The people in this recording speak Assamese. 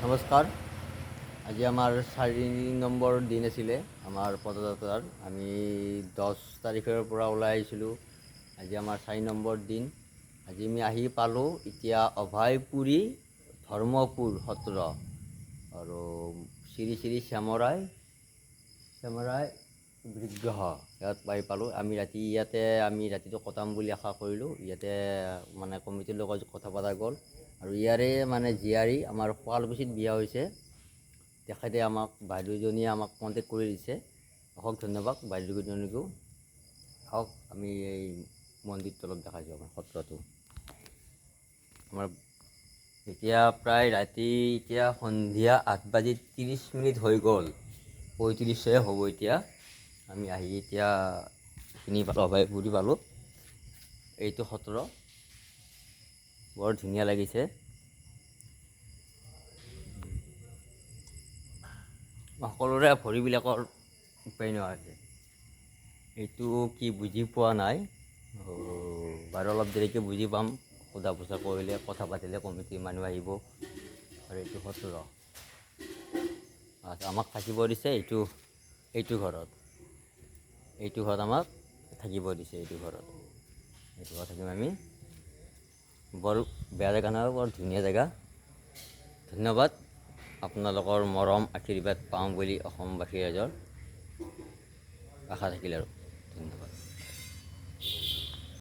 নমস্কাৰ। আজি আমাৰ 4 নম্বৰ দিন আছিলে আমাৰ পদযাত্ৰাৰ। আমি 10 তাৰিখৰ পৰা ওলাই আহিছিলোঁ। আজি আমাৰ 4 নম্বৰ দিন। আজি আমি আহি পালোঁ এতিয়া অভয়পুৰী ধৰ্মপুৰ সত্ৰ আৰু শ্ৰী শ্ৰী শ্যামৰাই বিগ্ৰহ ইয়াত পালোঁ। আমি ৰাতিটো কটাম বুলি আশা কৰিলোঁ। ইয়াতে মানে কমিটিৰ লগত কথা পতা গ'ল আৰু ইয়াৰে মানে জীয়াৰী আমাৰ শুৱালকুছিত বিয়া হৈছে। তেখেতে বাইদেউজনীয়ে আমাক কণ্টেক্ট কৰি দিছে। অশেষ ধন্যবাদ বাইদেউজনীকো। আহক আমি এই মন্দিৰটো অলপ দেখাইছোঁ আমাৰ সত্ৰটো। আমাৰ এতিয়া প্ৰায় ৰাতি সন্ধিয়া 8:30 হৈ গ'ল। 35 হ'ব এতিয়া। আমি আহি এতিয়া চিনি পালোঁ, অভয়পুৰী পালোঁ। এইটো সত্ৰ বৰ ধুনীয়া লাগিছে। সকলোৰে ভৰিবিলাকৰ উপায় নোহোৱা হৈছে। এইটো কি বুজি পোৱা নাই, বাৰু অলপ দেৰিকৈ বুজি পাম। সোধা পোছা কৰিলে, কথা পাতিলে কমিটিৰ মানুহ আহিব। আৰু এইটো সত্ৰ আমাক থাকিব দিছে এইটো ঘৰত আমাক থাকিব দিছে। এইটো ঘৰত থাকিম আমি। বৰ বেয়া জেগা নহয়, বৰ ধুনীয়া জেগা। ধন্যবাদ। আপোনালোকৰ মৰম আশীৰ্বাদ পাওঁ বুলি অসমবাসী ৰাইজৰ আশা থাকিল আৰু ধন্যবাদ।